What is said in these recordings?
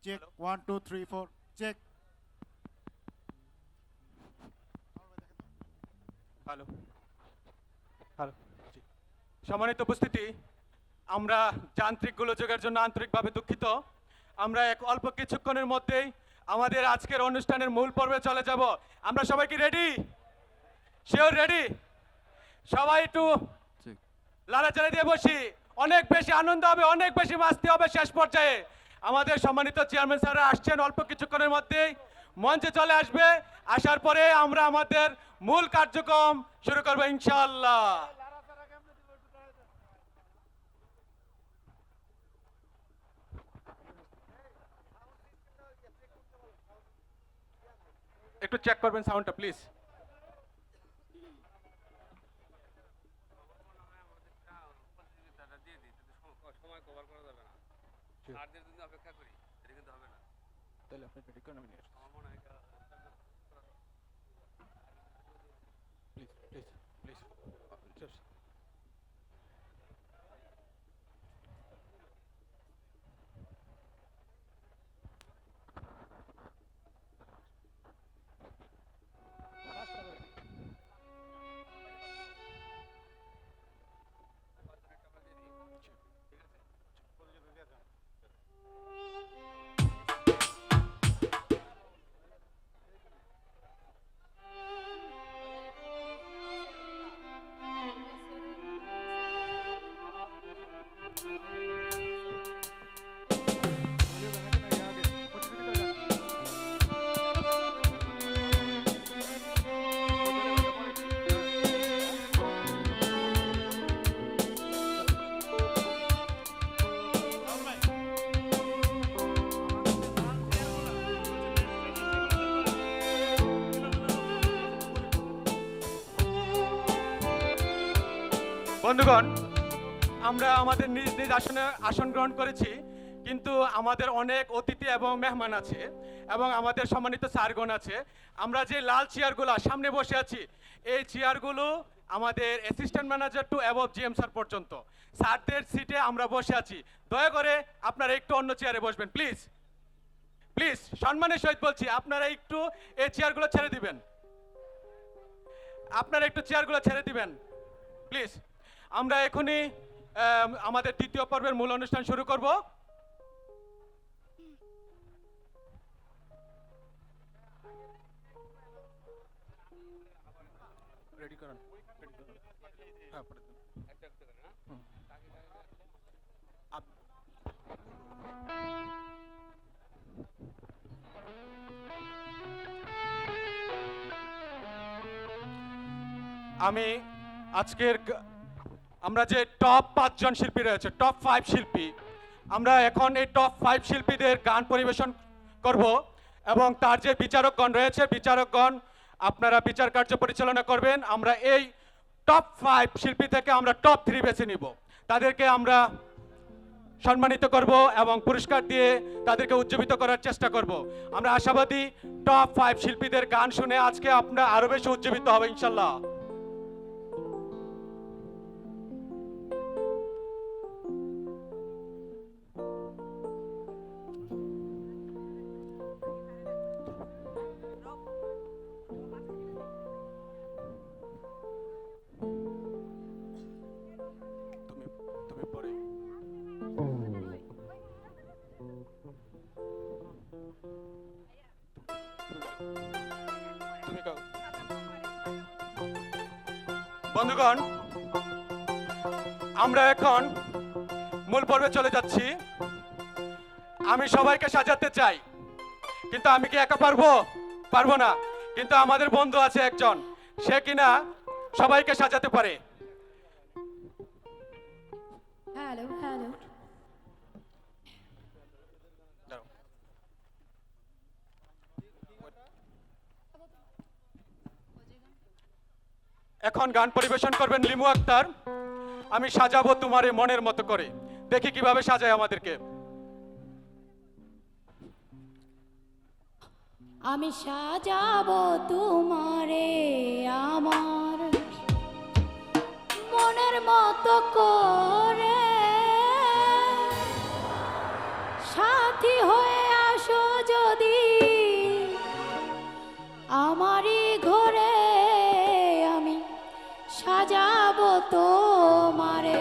check. 1, 2, 3, 4. Check. Hello hello সম্মানিত উপস্থিতি, আমরা যান্ত্রিক গোলযোগের জন্য আন্তরিকভাবে দুঃখিত। আমরা এক অল্প কিছুক্ষণের মধ্যেই আমাদের আজকের অনুষ্ঠানের মূল পর্বে চলে যাব। আমরা সবাই কি রেডি? Sure ready? সবাই একটু লাড়াচাড়া দিয়ে বসি। অনেক বেশি আনন্দ হবে, অনেক বেশি মাস্তি হবে শেষ পর্যায়ে। আমাদের সম্মানিত চেয়ারম্যান স্যাররা আসছেন অল্প কিছুক্ষণের মধ্যেই, মঞ্চে চলে আসবে। আসার পরে আমরা আমাদের মূল কার্যক্রম শুরু করবো ইনশাআল্লাহ। একটু চেক করবেন সাউন্ডটা প্লিজ। তাহলে আপনি রেডি করেন, আমি নিয়ে আসছি। প্লিজ প্লিজ প্লিজ জাস্ট বন্ধুগণ, আমরা আমাদের নিজ নিজ আসন গ্রহণ করেছি, কিন্তু আমাদের অনেক অতিথি এবং মেহমান আছে এবং আমাদের সম্মানিত স্যারগণ আছে। আমরা যে লাল চেয়ারগুলো সামনে বসে আছি, এই চেয়ারগুলো আমাদের assistant manager to above GM sir পর্যন্ত স্যারদের সিটে আমরা বসে আছি। দয়া করে আপনারা একটু অন্য চেয়ারে বসবেন প্লিজ। প্লিজ সম্মানের সহিত বলছি, আপনারা একটু এই চেয়ারগুলো ছেড়ে দিবেন। আপনারা একটু চেয়ারগুলো ছেড়ে দিবেন প্লিজ। আমরা এখনই আমাদের দ্বিতীয় পর্বের মূল অনুষ্ঠান শুরু করব। রেডি করুন। হ্যাঁ, আমি আজকের আমরা যে টপ 5 জন শিল্পী রয়েছে, টপ 5 শিল্পী, আমরা এখন এই টপ 5 শিল্পীদের গান পরিবেশন করব এবং তার যে বিচারকগণ রয়েছে, বিচারকগণ আপনারা বিচার কার্য পরিচালনা করবেন। আমরা এই টপ 5 শিল্পী থেকে আমরা টপ 3 বেছে নিব, তাদেরকে আমরা সম্মানিত করব এবং পুরস্কার দিয়ে তাদেরকে উজ্জীবিত করার চেষ্টা করব। আমরা আশাবাদী টপ 5 শিল্পীদের গান শুনে আজকে আপনারা আরো বেশি উজ্জীবিত হবে ইনশাল্লাহ। বন্ধুগণ, আমরা এখন মূল পর্বে চলে যাচ্ছি। আমি সবাইকে সাজাতে চাই, কিন্তু আমি কি একা পারবো না। কিন্তু আমাদের বন্ধু আছে একজন, সে কিনা সবাইকে সাজাতে পারে। হ্যালো হ্যালো, এখন গান পরিবেশন করবেন লিমু আক্তার, আমি সাজাবো তোমারে মনের মতো করে। দেখি কিভাবে সাজায় আমাদেরকে। আমি সাজাবো তোমারে আমার মনের মতো করে, সাথী হয়ে আস তোমারে।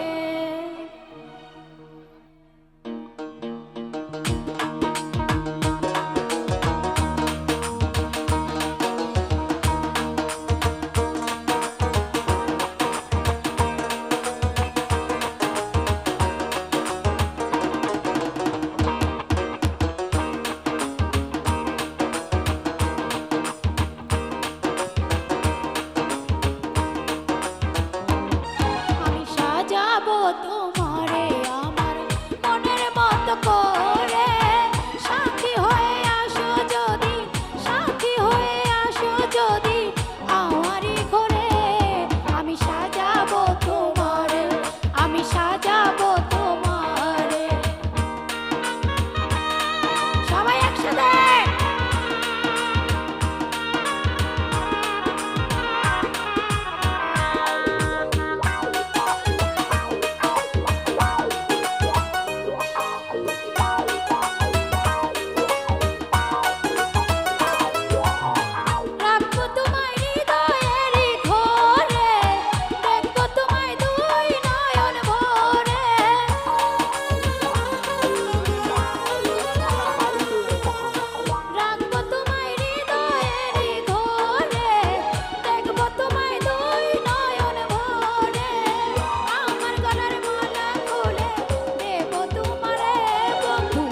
আমি সাজাবো তোমারে আমার মনের মতো করে, সাথী হয়ে আসো যদি, সাথী হয়ে আসো যদি আমারই ঘরে। আমি সাজাবো তোমারে, আমি সাজাবো তোমারে। সবাই একসাথে। রাখবো তোমায় হৃদয়েরই ঘরে, দেখবো তোমায় দুই নয়ন ভরে। রাখবো তোমায় হৃদয়েরই ঘরে, দেখবো তোমায় দুই নয়ন ভরে। আমার গলার মালা খুলে দেবো তোমারে বন্ধু,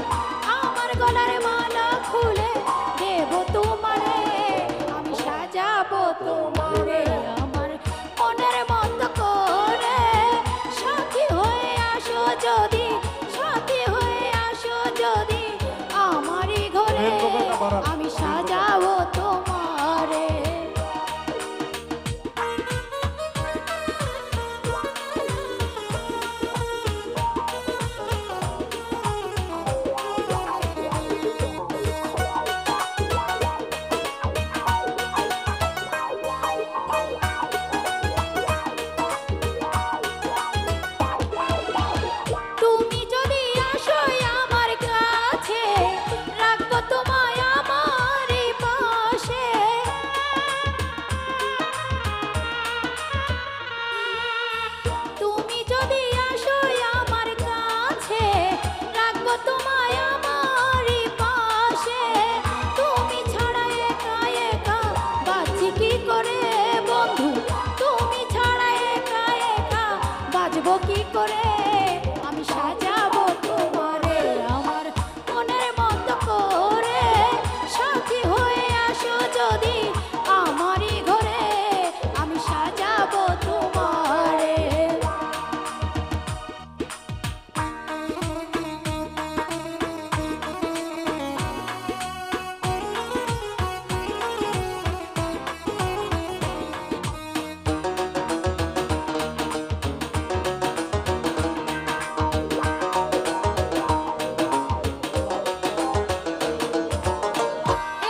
আমার গলার মালা খুলে দেবো তোমারে। আমি সাজাবো তোমারে আমার মনের মতো করে, সাথী হয়ে আসো যদি, সাথী হয়ে আসো যদি আমারই ঘরে। আমি সাজাবো তোমারে। তুমি যদি আসো আমার কাছে, রাখবো তোমায় আমারই পাশে। তুমি যদি আসো আমার কাছে, রাখবো তোমায় আমারই পাশে। তুমি ছাড়া একা একা বাঁচি কি করে বন্ধু, তুমি ছাড়া একা একা বাঁচবো কি করে। আমি সাজাবো তোমারে আমার মনের মতো করে, সাথী হয়ে আসো যদি আমারই ঘরে। আমি সাজাবো তোমারে।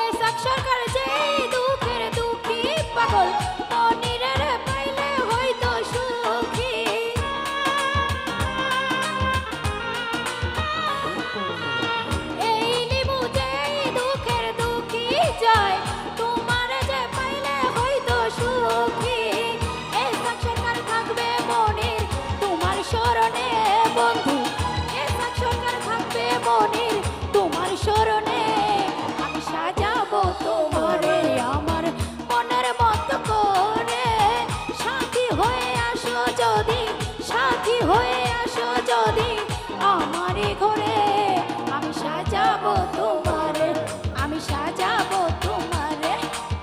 এসব সরকার যেই দুঃখের দুঃখী পাগল, মনিরের পাইলে হইতো সুখী। এই লিবু যেই দুঃখের দুঃখী যায়, তোমার যে পাইলে হইতো সুখী। এসব সরকার থাকবে মনির তোমার স্মরণে বন্ধু, এসব সরকার থাকবে মনির তোমার স্মরণে। আমি সাজাবো তোমারে আমার মনের মতো করে, সাথী হয়ে আসো যদি, সাথী হয়ে আসো যদি আমারই ঘরে। আমি সাজাবো তোমারে, আমি সাজাবো তোমারে,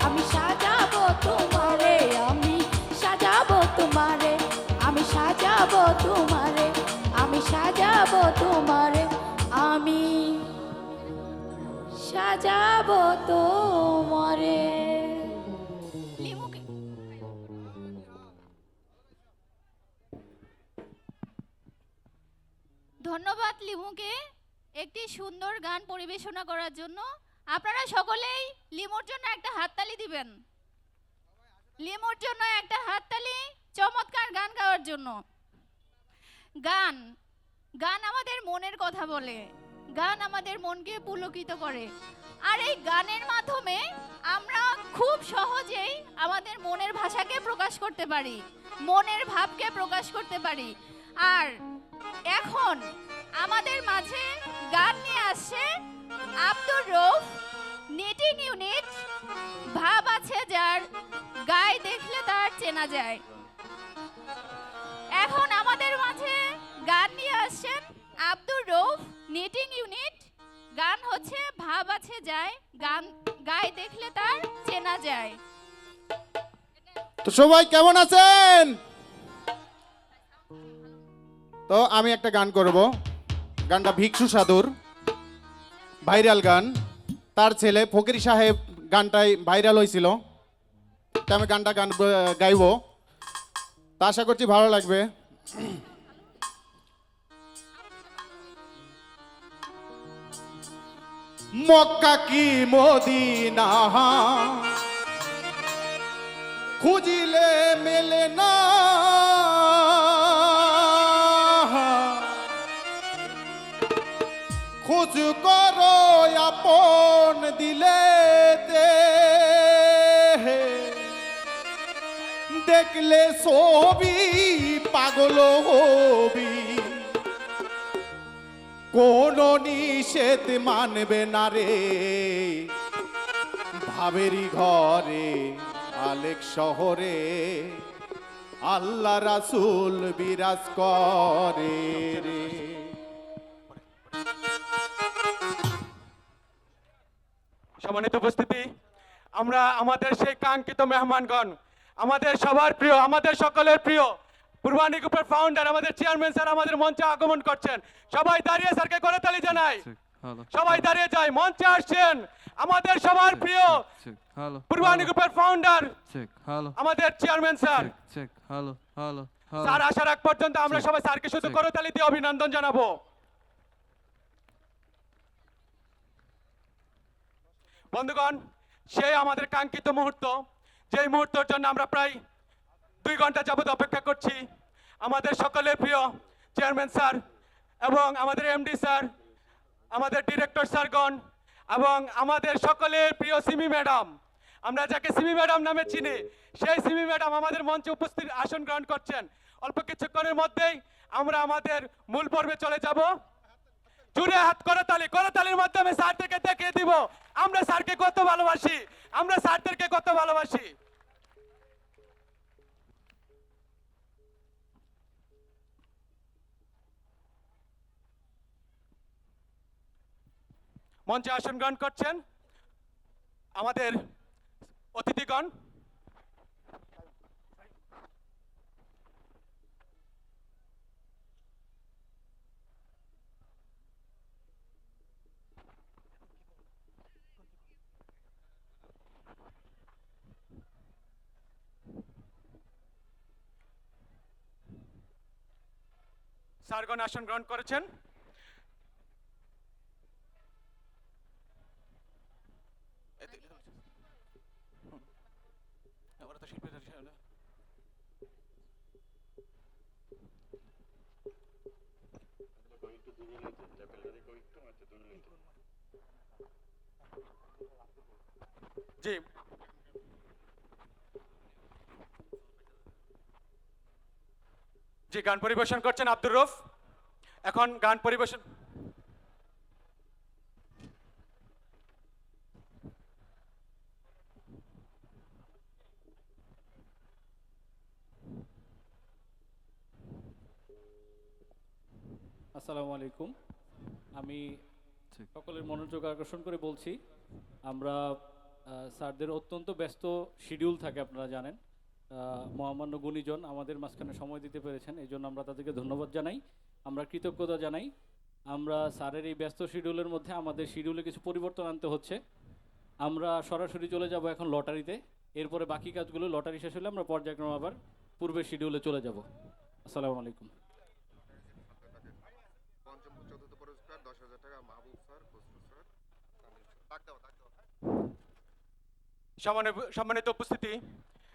আমি সাজাবো তোমারে, আমি সাজাবো তোমারে, আমি সাজাবো তোমারে, আমি সাজাবো তোমারে, আমি সাজাবো তোমারে। ধন্যবাদ লিমুকে একটি সুন্দর গান পরিবেশনা করার জন্য। আপনারা সকলেই লিমুর জন্য একটা হাততালি দিবেন। লিমুর জন্য একটা হাততালি, চমৎকার গান গাওয়ার জন্য। গান গান আমাদের মনের কথা বলে, গান আমাদের মনকে পুলকিত করে। আর এই গানের মাধ্যমে আমরা খুব সহজেই আমাদের মনের ভাষাকে প্রকাশ করতে পারি, মনের ভাবকে প্রকাশ করতে পারি। আর এখন আমাদের মাঝে গান নিয়ে আসছে আব্দুর রউফ, নিটিং ইউনিট, ভাব আছে যার, গায়ে দেখলে তার চেনা যায়। এখন আমাদের মাঝে গান নিয়ে আসছেন আব্দুর রউফ, নিটিং ইউনিট, গান হচ্ছে ভাব আছে যায়, গান গায়ে দেখলে তার চেনা যায়। তো সবাই কেমন আছেন? তো আমি একটা গান করব। গানটা ভিক্ষু সাধুর, ভাইরাল গান। তার ছেলে ফকির সাহেব গানটাই ভাইরাল হয়েছিল, তো আমি গানটা গাইব। তা আশা করছি ভালো লাগবে। মক্কা কি মদিনা খুঁজিলে মেলে না, খোঁজ করো আপন দিলে দেখলে ছবি পাগল হবি, কোন নিষেধ মানবে না রে ভাবেরি ঘরে আলেক শহরে আল্লাহ রাসূল বিরাজ করে রে। সম্মানিত উপস্থিতি, আমরা আমাদের সেই কাঙ্ক্ষিত মেহমানগণ, আমাদের সবার প্রিয়, আমাদের সকলের প্রিয় পূর্বানী গ্রুপের ফাউন্ডার, আমাদের চেয়ারম্যান স্যার আমাদের মঞ্চে আগমন করছেন। সবাই দাঁড়িয়ে স্যারকে করতালি জানাই। সবাই দাঁড়িয়ে যায়, মঞ্চে আসছেন আমাদের সবার প্রিয় পূর্বানী গ্রুপের ফাউন্ডার, আমাদের চেয়ারম্যান স্যার। স্যার আসার আগ পর্যন্ত আমরা সবাই স্যারকে শুধু করতালি দিয়ে অভিনন্দন জানাবো। বন্ধুগণ, সেই আমাদের কাঙ্ক্ষিত মুহূর্ত, যেই মুহূর্তের জন্য আমরা প্রায় 2 ঘন্টা যাবত অপেক্ষা করছি। আমাদের সকলের প্রিয় চেয়ারম্যান স্যার এবং আমাদের এমডি স্যার, আমাদের ডিরেক্টর স্যারগণ এবং আমাদের সকলের প্রিয় সিমি ম্যাডাম, আমরা যাকে সিমি ম্যাডাম নামে চিনি, সেই সিমি ম্যাডাম আমাদের মঞ্চে উপস্থিত আসন গ্রহণ করছেন। অল্প কিছুক্ষণের মধ্যেই আমরা আমাদের মূল পর্বে চলে যাব। জুড়ে হাত করতালি, করতালির মাধ্যমে স্যারদেরকে দেখিয়ে দিব আমরা স্যারকে কত ভালোবাসি, আমরা স্যারদেরকে কত ভালোবাসি। মঞ্চে আসন গ্রহণ করছেন আমাদের অতিথিগণ। স্যারগণ আসন গ্রহণ করেছেন। জি, জি, গান পরিবেশন করছেন আব্দুর রউফ। এখন গান পরিবেশন আসসালামু আলাইকুম। আমি সকলের মনোযোগ আকর্ষণ করে বলছি, আমরা স্যারদের অত্যন্ত ব্যস্ত শিডিউল থাকে, আপনারা জানেন। মহামান্য গুণীজন আমাদের মাঝখানে সময় দিতে পেরেছেন, এই জন্য আমরা তাদেরকে ধন্যবাদ জানাই, আমরা কৃতজ্ঞতা জানাই। আমরা স্যারের এই ব্যস্ত শিডিউলের মধ্যে আমাদের শিডিউলে কিছু পরিবর্তন আনতে হচ্ছে। আমরা সরাসরি চলে যাব এখন লটারিতে, এরপরে বাকি কাজগুলো লটারি শেষ হলে আমরা পর্যায়ক্রমে আবার পূর্বের শিডিউলে চলে যাব। আসসালামু আলাইকুম। সম্মানিত উপস্থিতি,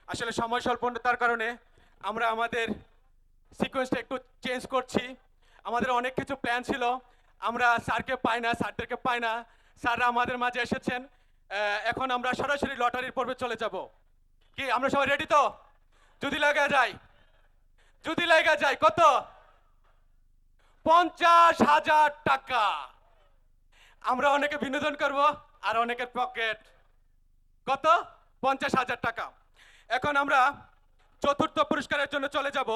আসলে সময় স্বল্পতার কারণে আমরা আমাদের সিকোয়েন্সটা একটু চেঞ্জ করছি। আমাদের অনেক কিছু প্ল্যান ছিল, আমরা স্যারকে পাই না, স্যারদেরকে পাই না। স্যাররা আমাদের মাঝে এসেছেন। এখন আমরা সরাসরি লটারির পর্বে চলে যাব। কি আমরা সবাই রেডি তো? যদি লাগা যায়, যদি লাগা যায়, কত? 50,000 টাকা। আমরা অনেকে বিনোদন করব, আর অনেকের পকেট কত? 50,000 টাকা। এখন আমরা চতুর্থ পুরস্কারের জন্য চলে যাব।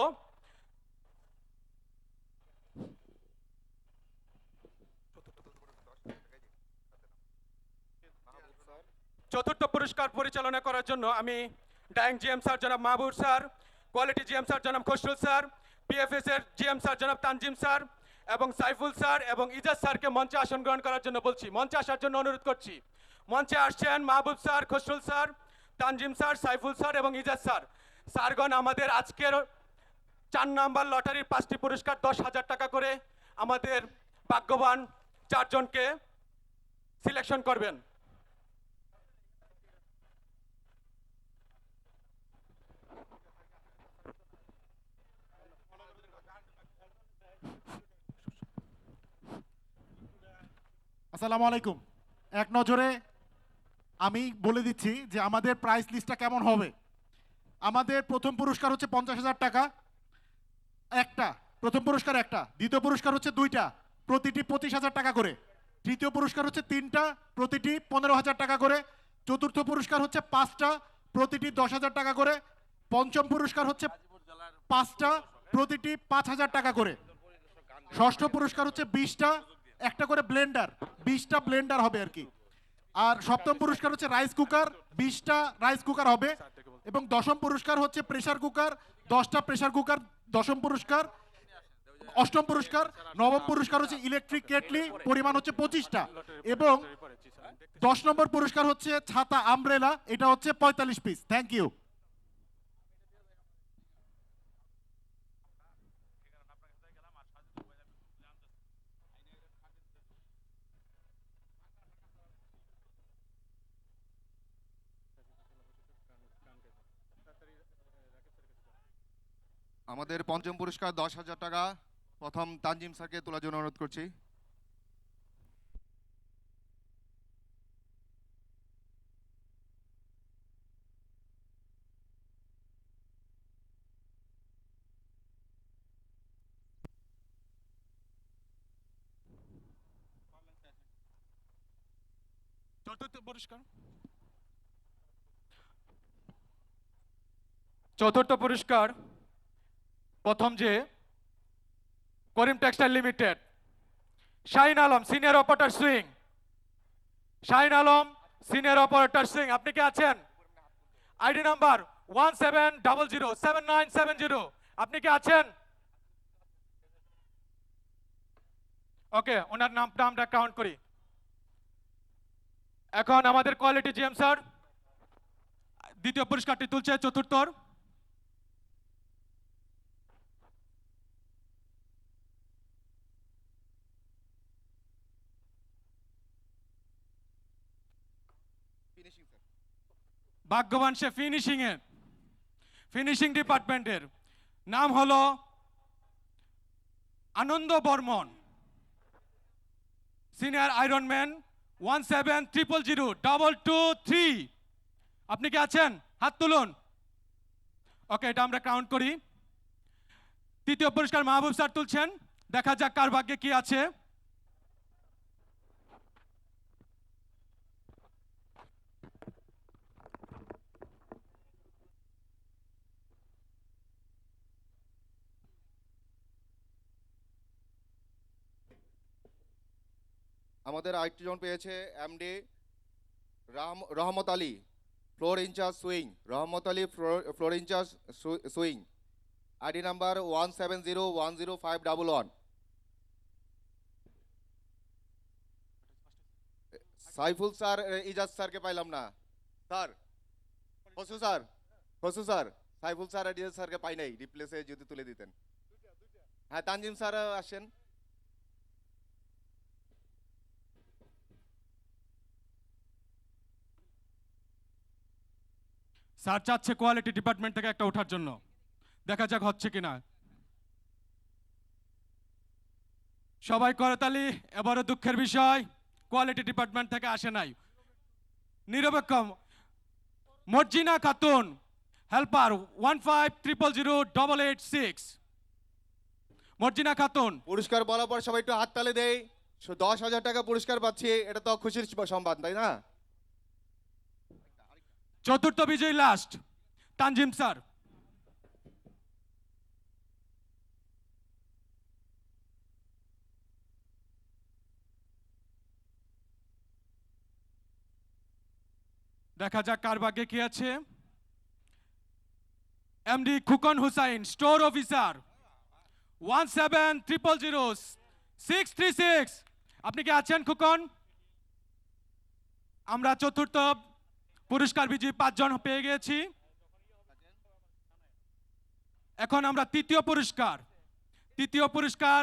চতুর্থ পুরস্কার পরিচালনা করার জন্য আমি ডাইং জিএম স্যার জনাব মাহবুব স্যার, কোয়ালিটি জিএম স্যার জনাব খসরুল স্যার, পিএফএস এর জিএম স্যার জনাব তানজিম স্যার এবং সাইফুল স্যার এবং ইজাজ স্যারকে মঞ্চে আসন গ্রহণ করার জন্য বলছি। মঞ্চে আসার জন্য অনুরোধ করছি। মঞ্চে আসছেন Mahbub sir, Khasrul sir, Tanzim sir, Saiful sir এবং ইজাজ স্যার। স্যারগণ আমাদের আজকের 4 নাম্বার লটারির 5টি পুরস্কার 10,000 টাকা করে আমাদের ভাগ্যবান 4 জনকে সিলেকশন করবেন। আসসালামু আলাইকুম। এক নজরে আমি বলে দিচ্ছি যে আমাদের প্রাইস লিস্টটা কেমন হবে। আমাদের প্রথম পুরস্কার হচ্ছে 50,000 টাকা, একটা প্রথম পুরস্কার একটা, দ্বিতীয় পুরস্কার হচ্ছে দুইটা, প্রতিটি 25,000 টাকা করে, তৃতীয় পুরস্কার হচ্ছে তিনটা, প্রতিটি 15,000 টাকা করে, চতুর্থ পুরস্কার হচ্ছে পাঁচটা, প্রতিটি 10,000 টাকা করে, পঞ্চম পুরস্কার হচ্ছে পাঁচটা, প্রতিটি 5,000 টাকা করে, ষষ্ঠ পুরস্কার হচ্ছে 20টা, একটা করে ব্লেন্ডার, 20টা ব্লেন্ডার হবে আর কি। আর সপ্তম পুরস্কার হচ্ছে রাইস কুকার, 20টা রাইস কুকার হবে। এবং দশম পুরস্কার হচ্ছে প্রেসার কুকার, 10টা প্রেসার কুকার দশম পুরস্কার। অষ্টম পুরস্কার, নবম পুরস্কার হচ্ছে ইলেকট্রিক কেটলি, পরিমাণ হচ্ছে 25টা। এবং 10 নম্বর পুরস্কার হচ্ছে ছাতা আমব্রেলা, এটা হচ্ছে 45 পিস। Thank you. আমাদের পঞ্চম পুরস্কার 10,000 টাকা প্রথম তানজিম স্যারকে তোলার জন্য অনুরোধ করছি। চতুর্থ পুরস্কার, চতুর্থ পুরস্কার প্রথম যে Karim textile limited, Shahin Alam senior operator sewing. Shahin Alam senior operator sewing, আপনি কি আছেন? আইডি নাম্বার 17007970, আপনি কি আছেন? ওকে, ওনার নামটা আমরা কাউন্ট করি। এখন আমাদের কোয়ালিটি জিএম স্যার দ্বিতীয় পুরস্কারটি তুলছে, চতুর্থর। ভাগ্যবান সে ফিনিশিং ডিপার্টমেন্টের নাম হলো আনন্দ বর্মন, সিনিয়র আয়রনম্যান 17000223। আপনি কি আছেন? হাত তুলুন। ওকে, এটা আমরা কাউন্ট করি। তৃতীয় পুরস্কার মাহবুব স্যার তুলছেন, দেখা যাক কার ভাগ্যে কি আছে। আমাদের আরেকটি জন পেয়েছে এমডি রহমত Ali, floor incharge sewing. Rahmat Ali floor incharge sewing, ID number 17010511। Saiful sir, Ijaz স্যারকে পাইলাম না sir. Khasru sir, Saiful sir আর ইজাজ স্যারকে পাই নাই, রিপ্লেসে যদি তুলে দিতেন। হ্যাঁ, তানজিম স্যার আসেন। স্যার চাচ্ছে কোয়ালিটি ডিপার্টমেন্ট থেকে একটা ওঠার জন্য, দেখা যাক হচ্ছে কিনা। সবাই করতালি। এবারে দুঃখের বিষয়, কোয়ালিটি ডিপার্টমেন্ট থেকে আসে নাই। নিরপেক্ষ মর্জিনা খাতুন, হেল্পার 15000886। মর্জিনা খাতুন। পুরস্কার বলার পর সবাই একটু হাততালি দেই। 10,000 টাকা পুরস্কার পাচ্ছি, এটা তো খুশির সংবাদ, তাই না? চতুর্থ বিজয়ী লাস্ট তানজিম স্যার। দেখা যাক কার ভাগ্যে কি আছে। MD Khukon Hussain, store officer 17000636। আপনি কি আছেন খুকন? আমরা চতুর্থ পুরস্কার বিজয়ী 5 জন পেয়ে গেছি। এখন আমরা তৃতীয় পুরস্কার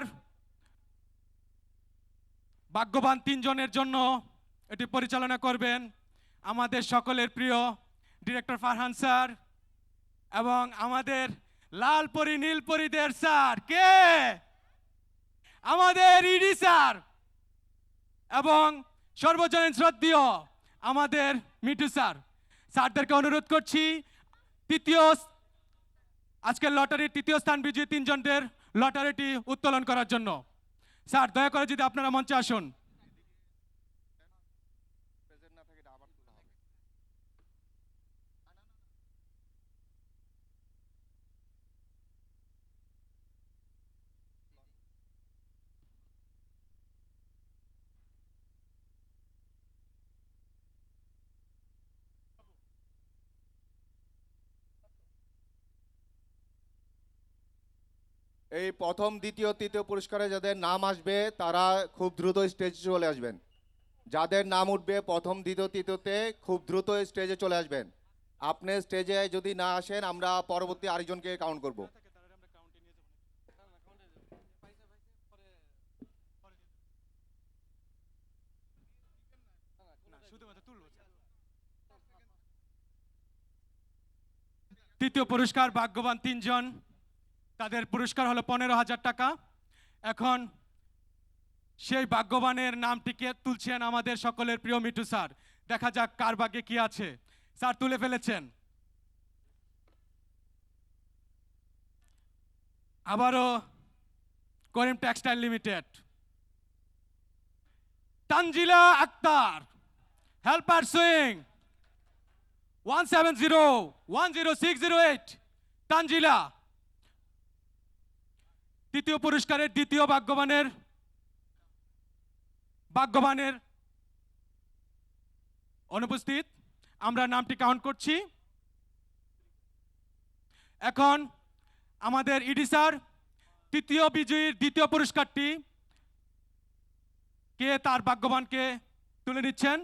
ভাগ্যবান 3 জনের জন্য এটি পরিচালনা করবেন আমাদের সকলের প্রিয় ডিরেক্টর ফারহান স্যার এবং আমাদের লাল পরি নীল পরিদের স্যার কে, আমাদের ইডি স্যার এবং সর্বজনীন শ্রদ্ধেয় আমাদের মিঠু স্যার। স্যারদেরকে অনুরোধ করছি আজকের লটারির তৃতীয় স্থান বিজয়ী 3 জনদের লটারিটি উত্তোলন করার জন্য। স্যার দয়া করে যদি আপনারা মঞ্চে আসুন। এই প্রথম, দ্বিতীয়, তৃতীয় পুরস্কারে যাদের নাম আসবে তারা খুব দ্রুত স্টেজে চলে আসবেন। যাদের নাম উঠবে প্রথম, দ্বিতীয়, তৃতীয়তে খুব দ্রুত স্টেজে চলে আসবেন। আপনি স্টেজে যদি না আসেন আমরা পরবর্তী আরেকজনকে কাউন্ট করব। তৃতীয় পুরস্কার ভাগ্যবান 3 জন, তাদের পুরস্কার হলো 15,000 টাকা। এখন সেই ভাগ্যবানের নামটিকে তুলছেন আমাদের সকলের প্রিয় মিঠু স্যার। দেখা যাক কার ভাগ্যে কি আছে। স্যার তুলে ফেলেছেন। আবারও Karim textile limited, Tanjila Akter, helper sewing 17010608। Tanjila. তৃতীয় পুরস্কারের দ্বিতীয় ভাগ্যবানের অনুপস্থিত। আমরা নামটি কাউন্ট করছি। এখন আমাদের ইডি স্যার তৃতীয় বিজয়ীর দ্বিতীয় পুরস্কারটি কে তার ভাগ্যবানকে তুলে নিচ্ছেন।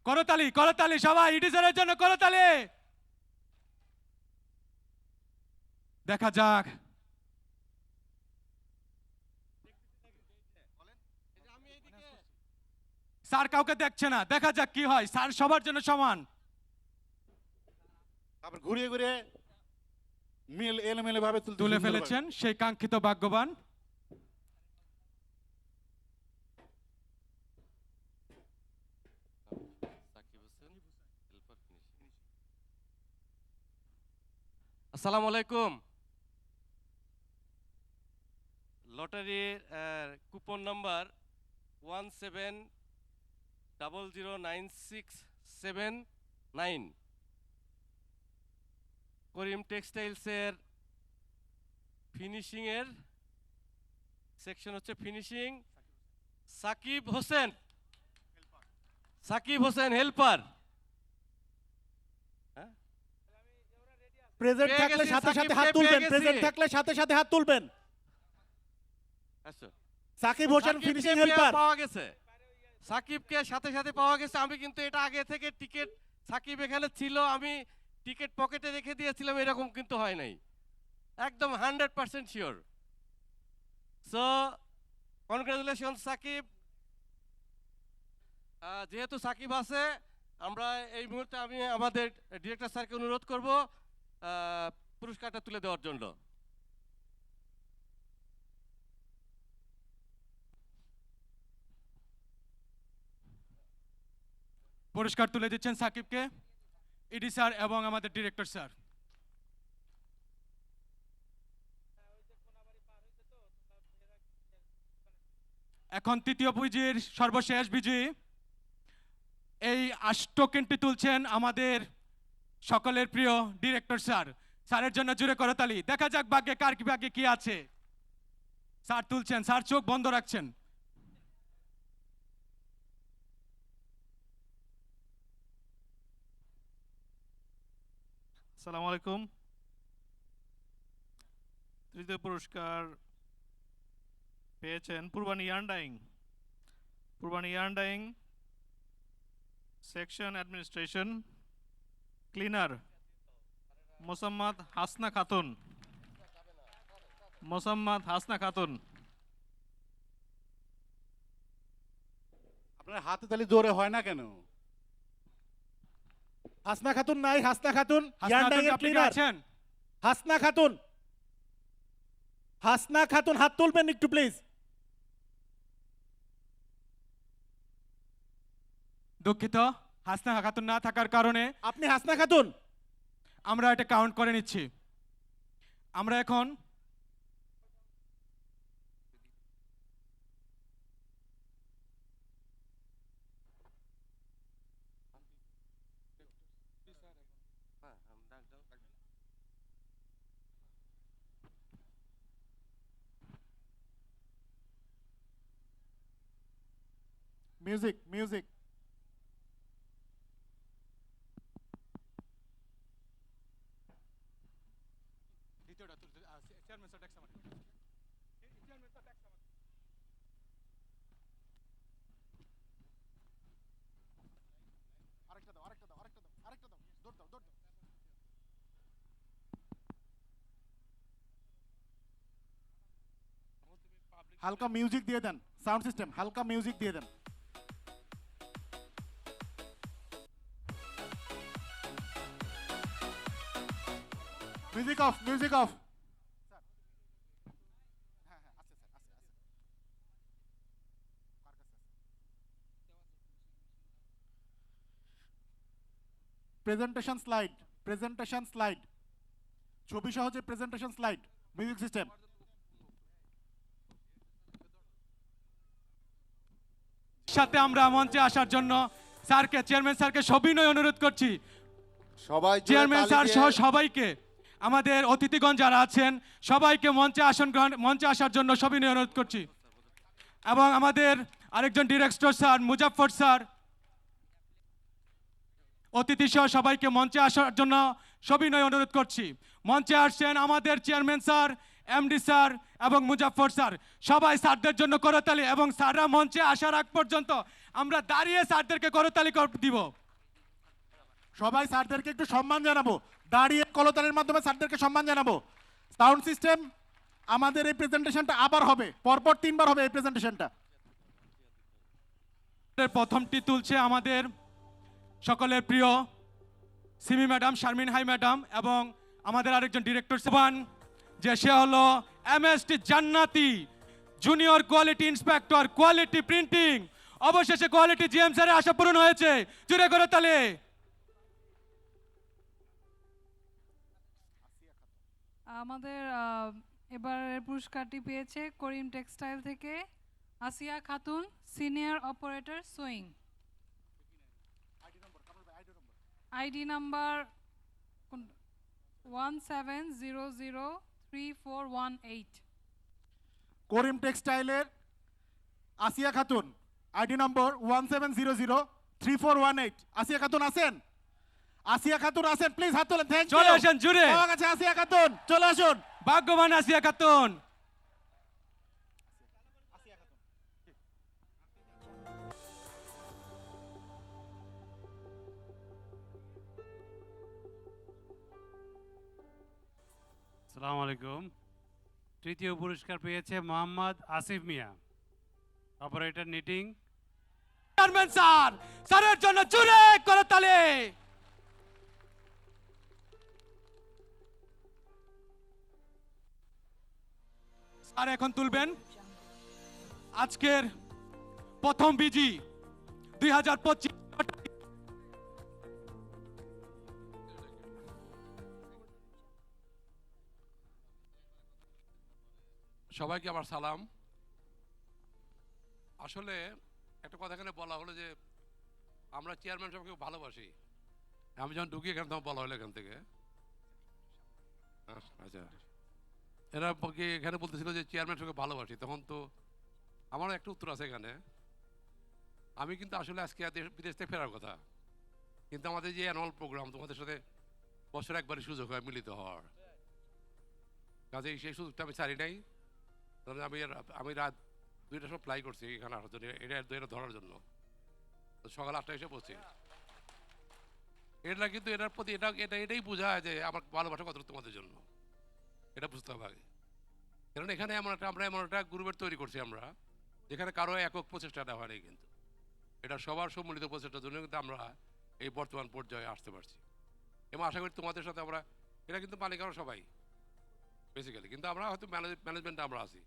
করতালি করতালি সবাই ইডি স্যারের জন্য করতালি। দেখা যাক স্যার কাউকে দেখছে না, দেখা যাক কি হয়। স্যার সবার জন্য সমান। তারপর ঘুরিয়ে ঘুরিয়ে এলোমেলো ভাবে তুলে ফেলেছেন সেই কাঙ্ক্ষিত ভাগ্যবান। আসসালামু আলাইকুম। লটারির কুপন নাম্বার 17009679। করিম টেক্সটাইলসের ফিনিশিংয়ের সেকশন হচ্ছে finishing. Sakib Hossain helper. Present পেয়ে থাকলে গেছি, সাথে সাথে হাত সাকিবকে তুলবেন। পেয়ে প্রেজেন্ট গেছি। থাকলে সাথে সাথে হাত তুলবেন। আচ্ছা, সাকিব হোসেন সাকিবকে ফিনিশিং পেয়ে হেল্পার। পাওয়া গেছে। সাকিবকে সাথে সাথে পাওয়া গেছে। আমি কিন্তু এটা আগে থেকে টিকিট, সাকিব এখানে ছিল, আমি টিকিট পকেটে রেখে দিয়েছিলাম, এরকম কিন্তু হয় নাই। একদম 100% শিওর। So congratulation Shakib. যেহেতু সাকিব আছে, আমরা এই মুহূর্তে আমি আমাদের ডিরেক্টর স্যারকে অনুরোধ করব পুরস্কারটা তুলে দেওয়ার জন্য। পুরস্কার তুলে দিচ্ছেন সাকিবকে ইডি স্যার এবং আমাদের ডিরেক্টর স্যার। এখন তৃতীয় বিজয়ীর সর্বশেষ বিজয়ী এই টোকেনটি তুলছেন আমাদের সকলের প্রিয় ডিরেক্টর স্যার। স্যারের জন্য জুড়ে করতালি। দেখা যাক ভাগ্যে কার কি ভাগ্যে কি আছে। স্যার তুলছেন, স্যার চোখ বন্ধ রাখছেন। আসসালামু আলাইকুম। তৃতীয় পুরস্কার পেয়েছেন Purbani yarn dyeing. Purbani yarn dyeing, section administration, cleaner, Mosammat Hasna Khatun. Mosammat Hasna Khatun. আপনার হাতে তালি জোরে হয় না কেন? হাসনা খাতুন নাই, হাসনা খাতুন ইয়ান্ডাইং এর আপনি কি ক্লিনার। আছেন? হাসনা খাতুন, হাসনা খাতুন হাত তুলবেন একটু প্লিজ। দুঃখিত, হাসনা খাতুন না থাকার কারণে আপনি হাসনা খাতুন। আমরা এটা কাউন্ট করে নিচ্ছি। আমরা এখন মিউজিক, মিউজিক। আরেকটা দাও, আরেকটা দাও, আরেকটা দাও, আরেকটা দাও, দৌড় দাও, দৌড় দাও। হালকা মিউজিক দিয়ে দেন, সাউন্ড সিস্টেম হালকা মিউজিক দিয়ে দেন। Music off, music off. Presentation slide, presentation slide, ছবি সহ যে প্রেজেন্টেশন স্লাইড, মিউজিক সিস্টেম। সাথে আমরা মঞ্চে আসার জন্য স্যারকে, চেয়ারম্যান স্যারকে সবিনয় অনুরোধ করছি। সবাই জোরে চেয়ারম্যান তালি স্যার দিয়ে- সহ সবাইকে, আমাদের অতিথিগণ যারা আছেন সবাইকে মঞ্চে আসার জন্য সবিনয় অনুরোধ করছি। এবং আমাদের আরেকজন ডিরেক্টর স্যার মুজাফফর স্যার, অতিথি সহ সবাইকে মঞ্চে আসার জন্য সবিনয় অনুরোধ করছি। মঞ্চে আসছেন আমাদের চেয়ারম্যান স্যার, এমডি স্যার এবং মুজাফফর স্যার। সবাই স্যারদের জন্য করতালি, এবং স্যাররা মঞ্চে আসার আগ পর্যন্ত আমরা দাঁড়িয়ে স্যারদেরকে করতালি দিব। সবাই স্যারদেরকে একটু সম্মান জানাবো, দাঁড়িয়ে কলতালির মাধ্যমে স্যারদেরকে সম্মান জানাবো। সাউন্ড সিস্টেম, আমাদের এই প্রেজেন্টেশনটা আবার হবে, পরপর 3 বার হবে এই প্রেজেন্টেশনটা। প্রথমটি তুলছে আমাদের সকলের প্রিয় Simi madam, Sharmin high madam, এবং আমাদের আরেকজন ডিরেক্টর সাবান, যে সে হলো এমএসটি জান্নাতি, junior quality inspector, quality printing. অবশেষে কোয়ালিটি জিএম স্যারের আশা পূরণ হয়েছে, জুড়ে করে তালে। আমাদের এবারের পুরস্কারটি পেয়েছে করিম টেক্সটাইল থেকে Asia Khatun, senior operator sewing. ID number 17003418। Karim টেক্সটাইলের আসিয়া খাতুন, আইডি নম্বর 17003418। আসিয়া খাতুন আছেন? আসিয়া খাতুন আছেন? প্লিজ হাত তোলেন। Thank you. চলে আসেন জুড়ে। পাওয়া গেছে আসিয়া খাতুন, চলে আসুন। ভাগ্যবান আসিয়া খাতুন। আসসালামু আলাইকুম। তৃতীয় পুরস্কার পেয়েছে মোহাম্মদ আসিফ মিয়া, অপারেটর নিটিং। চেয়ারম্যান স্যার, স্যারের জন্য জুড়ে করে তালে। স্যার এখন তুলবেন আজকের প্রথম বিজয়ী 2025 সবাইকে আমার সালাম। আসলে একটা কথা এখানে বলা হলো যে আমরা চেয়ারম্যান সাহেবকে ভালোবাসি। আমি যখন ঢুকি এখানে তখন বলা হলো এখান থেকে, আচ্ছা এরা এখানে বলতেছিল যে চেয়ারম্যান সাহেবকে ভালোবাসি, তখন তো আমারও একটা উত্তর আছে এখানে। আমি কিন্তু আসলে আজকে বিদেশ থেকে ফেরার কথা, কিন্তু আমাদের যে অ্যানুয়াল প্রোগ্রাম তোমাদের সাথে বছর একবারই সুযোগ হয় মিলিত হওয়ার, কাজে সেই সুযোগটা আমি ছাড়ি নাই। ধরেন আমি রাত 2টার সময় ফ্লাই করছি এখানে আসার জন্য, এটা ধরার জন্য। সকাল 8টায় এসে পড়ছি। এটা কিন্তু এটার প্রতি এটাই বোঝায় যে আমার ভালোবাসা কত তোমাদের জন্য, এটা বুঝতে হবে আগে। কারণ এখানে আমরা এমন একটা গ্রুপের তৈরি করছি আমরা, যেখানে কারো একক প্রচেষ্টাটা হয়নি, কিন্তু এটা সবার সম্মিলিত প্রচেষ্টার জন্য কিন্তু আমরা এই বর্তমান পর্যায়ে আসতে পারছি। এবং আশা করি তোমাদের সাথে আমরা, এটা কিন্তু মালিকানা সবাই বেসিক্যালি, কিন্তু আমরা হয়তো ম্যানেজমেন্টে আমরা আছি,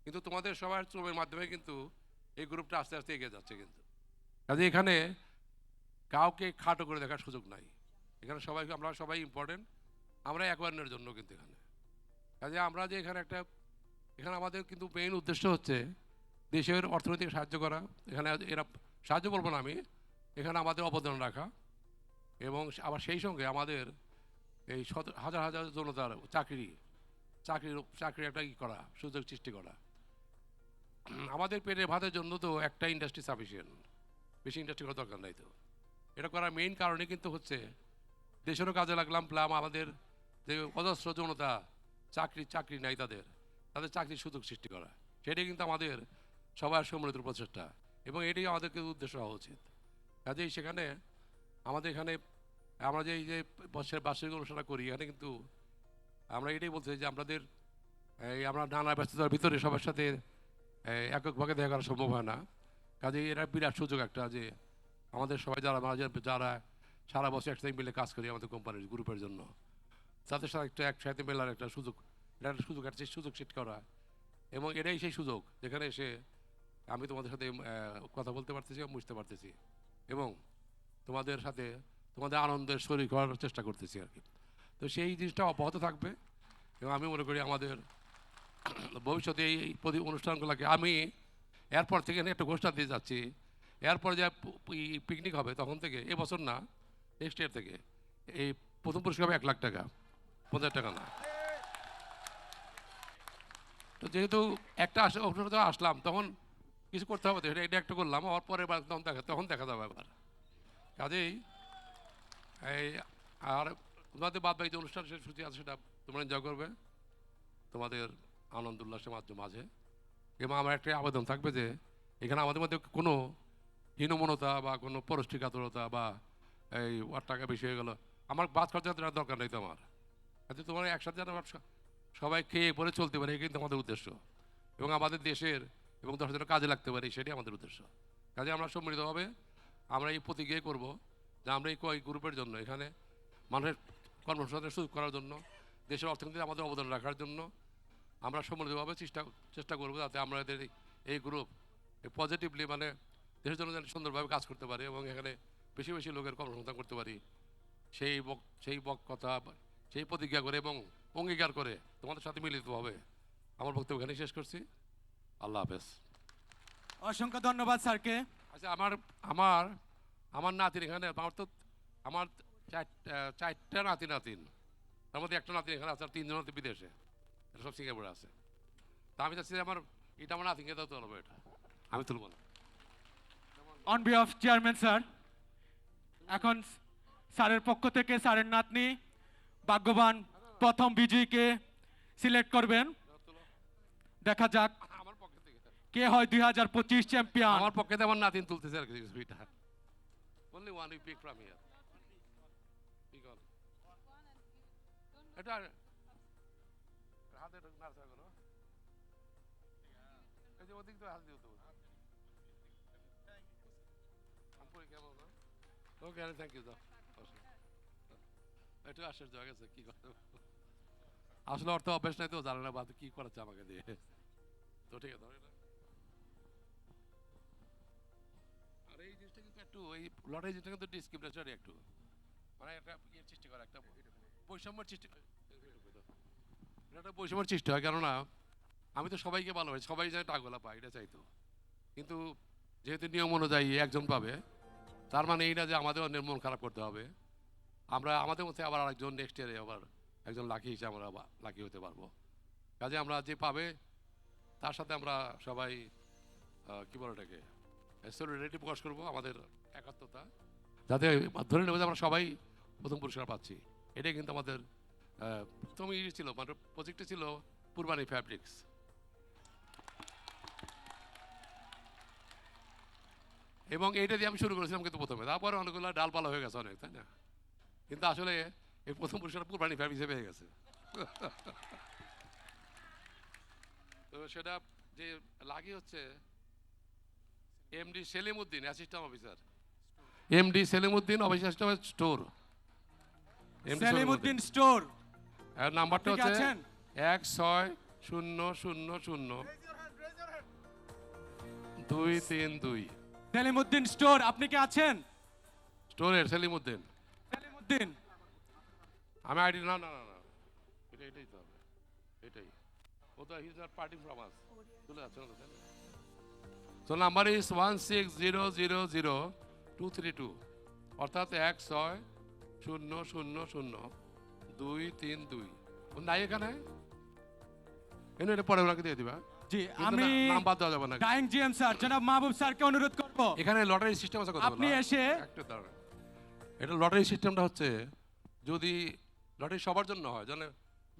কিন্তু তোমাদের সবার শ্রমের মাধ্যমে কিন্তু এই গ্রুপটা আস্তে আস্তে এগিয়ে যাচ্ছে। কিন্তু কাজে এখানে কাউকে খাটো করে দেখার সুযোগ নাই, এখানে আমরা সবাই ইম্পর্টেন্ট, আমরা এক অন্যের জন্য কিন্তু এখানে। কাজে আমরা যে এখানে আমাদের কিন্তু মেইন উদ্দেশ্য হচ্ছে দেশের অর্থনৈতিক সাহায্য করা। এখানে এরা সাহায্য বলবো না আমি, এখানে আমাদের অবদান রাখা, এবং আবার সেই সঙ্গে আমাদের এই হাজার হাজার জনতার চাকরির একটা করা, সুযোগ সৃষ্টি করা। আমাদের পেটে ভাতের জন্য তো একটা ইন্ডাস্ট্রি সাফিসিয়েন্ট, বেশি ইন্ডাস্ট্রি করার দরকার নাই। তো এটা করার মেইন কারণে কিন্তু হচ্ছে দেশেরও কাজে লাগলাম, প্লাস আমাদের যে অজস্র জনতা চাকরি নাই, তাদের চাকরির সুযোগ সৃষ্টি করা, সেটাই কিন্তু আমাদের সবার সম্মিলিত প্রচেষ্টা, এবং এটাই আমাদেরকে উদ্দেশ্য হওয়া উচিত। কাজেই সেখানে আমাদের এখানে আমরা যে এই যে বার্ষিক অনুষ্ঠানটা করি, এখানে কিন্তু আমরা এটাই বলছি যে আমরা নানা ব্যস্ততার ভিতরে সবার সাথে এককভাবে দেখা করা সম্ভব হয় না। কাজেই এরা বিরাট সুযোগ একটা, যে আমাদের সবাই যারা সারা বছর একসাথে মিলে কাজ করি আমাদের কোম্পানির গ্রুপের জন্য, তাদের সাথে একসাথে মেলার একটা সুযোগ, একটা সুযোগ সেট করা। এবং এটাই সেই সুযোগ যেখানে এসে আমি তোমাদের সাথে কথা বলতে পারতেছি, বুঝতে পারতেছি, এবং তোমাদের সাথে তোমাদের আনন্দের শরীর করার চেষ্টা করতেছি আর কি। তো সেই জিনিসটা অব্যাহত থাকবে, এবং আমি মনে করি আমাদের ভবিষ্যতে এই অনুষ্ঠানগুলোকে আমি এরপর থেকে একটা ঘোষণা দিয়ে যাচ্ছি, এরপর যে পিকনিক হবে তখন থেকে, এবছর না নেক্সট ইয়ার থেকে, এই প্রথম পুরস্কার হবে 1 লাখ টাকা, 50 টাকা না। তো যেহেতু একটা আসলাম, তখন কিছু করতে হবে, তো এটা একটা করলাম, আর পরের বার তখন দেখা যাবে এবার। কাজেই আর তোমাদের বাদ বাকি যে অনুষ্ঠান সূচি আছে সেটা তোমরা এনজয় করবে তোমাদের আনন্দ উল্লাসের মাঝে। এবং আমার একটা আবেদন থাকবে যে এখানে আমাদের মধ্যে কোনো হীনমনতা বা কোনো পরশ্রীকাতরতা বা এই টাকা বেশি হয়ে গেল, আমার বাদ খরচা দেওয়ার দরকার নেই। তোমার একসাথে যেন সবাই খেয়ে পরে চলতে পারে, কিন্তু আমাদের উদ্দেশ্য, এবং আমাদের দেশের এবং দশের জন্য কাজে লাগতে পারে, সেটাই আমাদের উদ্দেশ্য। কাজে আমরা সম্মিলিতভাবে আমরা এই প্রতিজ্ঞা করব যে আমরা এই গ্রুপের জন্য, এখানে মানুষের কর্মসংস্থানের সুযোগ করার জন্য, দেশের অর্থনীতিতে আমাদের অবদান রাখার জন্য আমরা সম্মিলিতভাবে চেষ্টা করবো, যাতে আমরা এই গ্রুপ পজিটিভলি মানে দেশের জন্য যেন সুন্দরভাবে কাজ করতে পারে, এবং এখানে বেশি বেশি লোকের কর্মসংস্থান করতে পারি, সেই কথা সেই প্রতিজ্ঞা করে এবং অঙ্গীকার করে তোমাদের সাথে মিলিতভাবে আমার বক্তব্য এখানে শেষ করছি। আল্লাহ হাফেজ। অসংখ্য ধন্যবাদ স্যারকে। আচ্ছা, আমার নাতিন এখানে, আমার 4টা নাতিন, তার মধ্যে একটা নাতিন এখানে আছে, আর 3জন নাতি বিদেশে, এটা সব সিঙ্গাপুরে আছে। তা আমি চাচ্ছি এটা আমার নাতিনকে দাও, তুলবো, এটা আমি তুলবো না। অন বিহাফ চেয়ারম্যান স্যার, এখন স্যারের পক্ষ থেকে স্যারের নাতনি ভাগ্যবান প্রথম বিজয়ীকে সিলেক্ট করবেন। দেখা যাক কে হয় 2025 চ্যাম্পিয়ন। আমার পক্ষে আমার নাতিন তুলতেছে আর কিছু, এটা only one we pick from here. এটা হাতে নাড়াচাড়া করো, এই যে ওদিক তো হাত দিও তো। ওকে, থ্যাংক ইউ দাও। একটু আশ্চর্য হয়ে গেছে, কি করতে আসলে অর্থ অভ্যাস নাই তো, জানে না বাদ কি করাচ্ছে আমাকে দিয়ে। তো ঠিক আছে, আর এই জিনিসটা কিন্তু একটু এই লটারি জিনিসটা কিন্তু ডিসক্রিমিনেশন একটু, মানে একটা সৃষ্টি করা, একটা বৈষম্যের সৃষ্টি, এটা একটা বৈষম্যের সৃষ্টি হয়। কেননা আমি তো সবাইকে ভালোবাসি, সবাই যেন টাকাগুলো পায় এটা চাইতো, কিন্তু যেহেতু নিয়ম অনুযায়ী একজন পাবে, তার মানে এই না যে আমাদের অন্যের মন খারাপ করতে হবে। আমরা আমাদের মধ্যে আবার আরেকজন নেক্সট ইয়ারে আবার একজন লাকি হিসেবে আমরা লাকি হতে পারবো। কাজে আমরা যে পাবে তার সাথে আমরা সবাই কী বলে এটাকে সলিডারিটি প্রকাশ করবো, আমাদের একাত্মতা, যাতে ধরে নেব যে আমরা সবাই প্রথম পুরস্কার পাচ্ছি। এটাই কিন্তু আমাদের প্রথম ছিল, মানে প্রজেক্টটা ছিল পূর্বানী ফ্যাব্রিক্স। এবং এইটা দিয়ে আমি শুরু করেছিলাম কিন্তু প্রথমে, তারপরে অনেকগুলো ডালপালা হয়ে গেছে অনেক, তাই না? কিন্তু আসলে এই প্রথম পুরস্কার পূর্বানী ফ্যাব্রিক্সে পেয়ে গেছে। তো সেটা যে লাগি হচ্ছে MD Selim Uddin, assistant officer, MD Selim Uddin, officer store, Selim Uddin store. আর নাম্বারটা আপনি কি হচ্ছে আছেন? 160000232। সেলিম উদ্দিন স্টোর, আপনি কি আছেন? স্টোরের সেলিম উদ্দিন। সেলিম উদ্দিন, আমি আইডি না না না না এটাই তো হবে, এটাই। ও তো he is not party from আস। চলে যাচ্ছে না তো, তাই না? সো নাম্বার ইজ 160000232, অর্থাৎ 160000232। নাই এখানে এনে এটা পরে ওনাকে দিয়ে দিবা। জি কিন্তু আমি নাম বাদ দেওয়া যাবে না। ডাইং জিএম স্যার জনাব মাহবুব স্যারকে অনুরোধ করব, এখানে লটারি সিস্টেম আছে কথা আপনি বলা। এসে একটা দাঁড়ান। এটা লটারি সিস্টেমটা হচ্ছে, যদি লটারি সবার জন্য হয়, যেন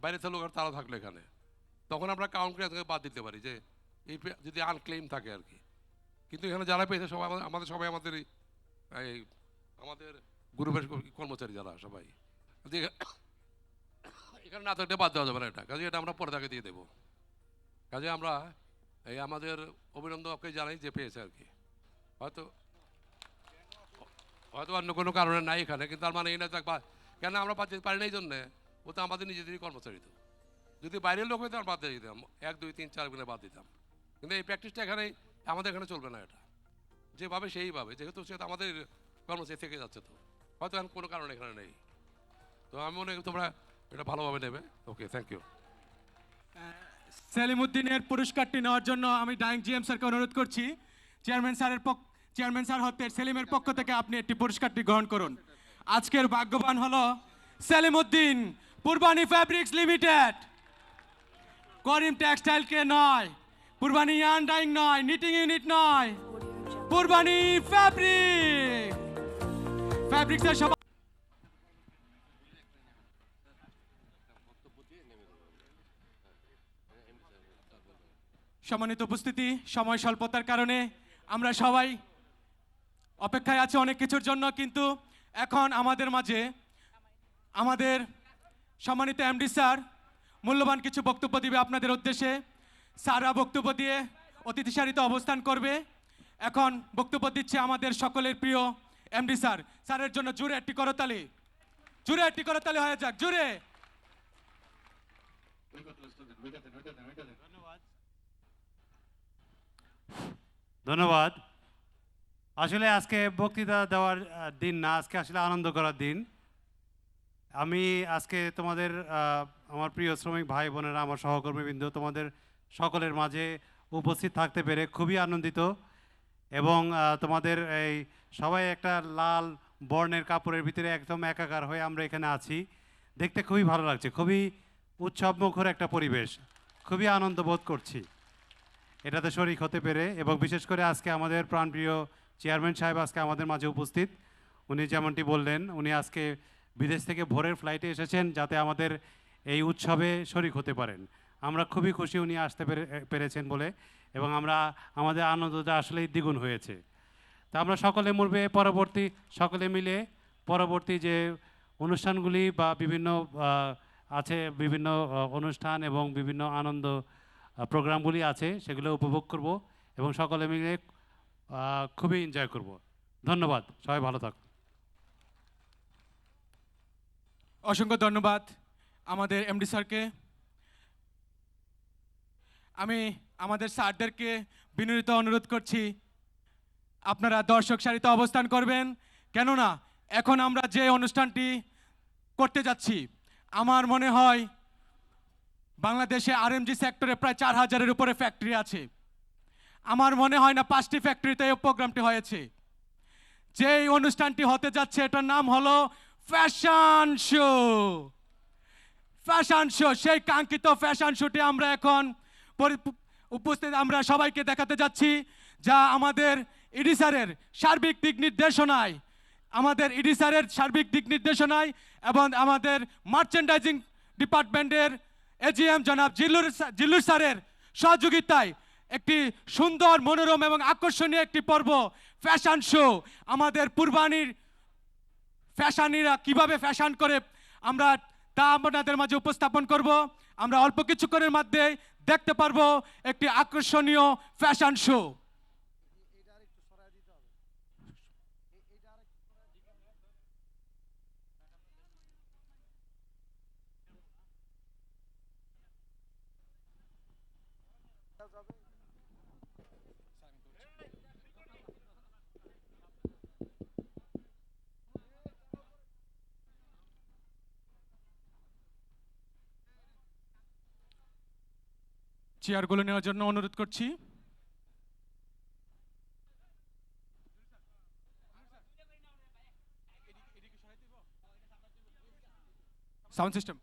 বাইরে থেকে লোক তারা থাকলো এখানে, তখন আমরা কাউন্ট করে তাদেরকে বাদ দিতে পারি, যে এই যদি আনক্লেম থাকে আর কি। কিন্তু এখানে যারা পেয়েছে সবাই আমাদের সবাই আমাদের এই আমাদের গ্রুপের কর্মচারী যারা সবাই, এখানে না থাকলে বাদ দেওয়া যাবে না এটা। কাজে এটা আমরা পরে তাকে দিয়ে দেবো। কাজে আমরা এই আমাদের অভিনন্দনকে জানাই যে পেয়েছে আর কি। হয়তো হয়তো অন্য কোনো কারণে নাই এখানে, কিন্তু তার মানে এই না থাক কেন আমরা পাচ্ছি পারি না, এই জন্যে ও তো আমাদের নিজেদেরই কর্মচারী। তো যদি বাইরের লোক হয়তো আমরা বাদ দিয়ে দিতাম, 1 2 3 4 গুণে বাদ দিতাম, কিন্তু এই প্র্যাকটিসটা এখানে আমাদের এখানে চলবে না। এটা যেভাবে সেইভাবে, যেহেতু সে আমাদের কর্মচারী থেকে যাচ্ছে, তো হয়তো এখন কোনো কারণে এখানে নেই। তো আমি মনে করি তোমরা এটা ভালোভাবে নেবে। ওকে, থ্যাংক ইউ। সেলিম উদ্দিনের পুরস্কারটি নেওয়ার জন্য আমি ডাইং জিএম স্যারকে অনুরোধ করছি, চেয়ারম্যান স্যার হতে সেলিমের পক্ষ থেকে আপনি একটি পুরস্কারটি গ্রহণ করুন। আজকের ভাগ্যবান হলো সেলিম উদ্দিন, পূর্বানী ফ্যাব্রিক্স লিমিটেড, করিম টেক্সটাইলকে নয়, পূর্বানী ইয়ার্ন ডাইং নয়, নিটিং ইউনিট নয়, পূর্বানী ফ্যাব্রিক্সের সবাই। সম্মানিত উপস্থিতি, সময় স্বল্পতার কারণে আমরা সবাই অপেক্ষায় আছি অনেক কিছুর জন্য, কিন্তু এখন আমাদের মাঝে আমাদের সম্মানিত এমডি স্যার মূল্যবান কিছু বক্তব্য দিবে আপনাদের উদ্দেশ্যে। স্যাররা বক্তব্য দিয়ে অতিথি সারিতে অবস্থান করবে। এখন বক্তব্য দিচ্ছে আমাদের সকলের প্রিয় এমডি স্যার। স্যারের জন্য জুড়ে একটি করতালি, জুড়ে একটি করতালি হয়ে যাক, জুড়ে। ধন্যবাদ। আসলে আজকে বক্তৃতা দেওয়ার দিন না, আজকে আসলে আনন্দ করার দিন। আমি আজকে তোমাদের আমার প্রিয় শ্রমিক ভাই বোনেরা, আমার সহকর্মীবৃন্দ, তোমাদের সকলের মাঝে উপস্থিত থাকতে পেরে খুবই আনন্দিত। এবং তোমাদের এই সবাই একটা লাল বর্ণের কাপড়ের ভিতরে একদম একাকার হয়ে আমরা এখানে আছি, দেখতে খুবই ভালো লাগছে। খুবই উৎসবমুখর একটা পরিবেশ, খুবই আনন্দ বোধ করছি এটাতে শরিক হতে পেরে। এবং বিশেষ করে আজকে আমাদের প্রাণপ্রিয় চেয়ারম্যান সাহেব আজকে আমাদের মাঝে উপস্থিত। উনি যেমনটি বললেন, উনি আজকে বিদেশ থেকে ভোরের ফ্লাইটে এসেছেন যাতে আমাদের এই উৎসবে শরিক হতে পারেন। আমরা খুবই খুশি উনি আসতে পেরেছেন বলে, এবং আমাদের আনন্দটা আসলেই দ্বিগুণ হয়েছে। তা আমরা সকলে মিলে পরবর্তী যে অনুষ্ঠানগুলি বা বিভিন্ন বিভিন্ন অনুষ্ঠান এবং বিভিন্ন আনন্দ প্রোগ্রামগুলি আছে সেগুলো উপভোগ করব এবং সকলে মিলে খুবই এনজয় করব। ধন্যবাদ, সবাই ভালো থাকুন। অসংখ্য ধন্যবাদ আমাদের এমডি স্যারকে। আমি আমাদের স্যারদেরকে বিনীত অনুরোধ করছি, আপনারা দর্শক সারিতে অবস্থান করবেন, কেননা এখন আমরা যে অনুষ্ঠানটি করতে যাচ্ছি, আমার মনে হয় বাংলাদেশে আরএমজি সেক্টরে প্রায় 4,000-এর উপরে ফ্যাক্টরি আছে। আমার মনে হয় না 5টি ফ্যাক্টরিতে এই প্রোগ্রামটি হয়েছে। যে এই অনুষ্ঠানটি হতে যাচ্ছে এটার নাম হলো ফ্যাশন শো। ফ্যাশন শো, সেই কাঙ্ক্ষিত ফ্যাশন শোটি আমরা এখন উপস্থিত আমরা সবাইকে দেখাতে যাচ্ছি, যা আমাদের ইডি স্যারের সার্বিক দিক নির্দেশনায় এবং আমাদের মার্চেন্ডাইজিং ডিপার্টমেন্টের এজিএম জনাব জিল্লুর স্যারের সহযোগিতায় একটি সুন্দর, মনোরম এবং আকর্ষণীয় একটি পর্ব ফ্যাশন শো। আমাদের পূর্বাণীর ফ্যাশনিরা কিভাবে ফ্যাশন করে আমরা তা আপনাদের মাঝে উপস্থাপন করব। আমরা অল্প কিছুক্ষণের মধ্যে দেখতে পারবো একটি আকর্ষণীয় ফ্যাশন শো। চেয়ারগুলো নেওয়ার জন্য অনুরোধ করছি। সাউন্ড সিস্টেম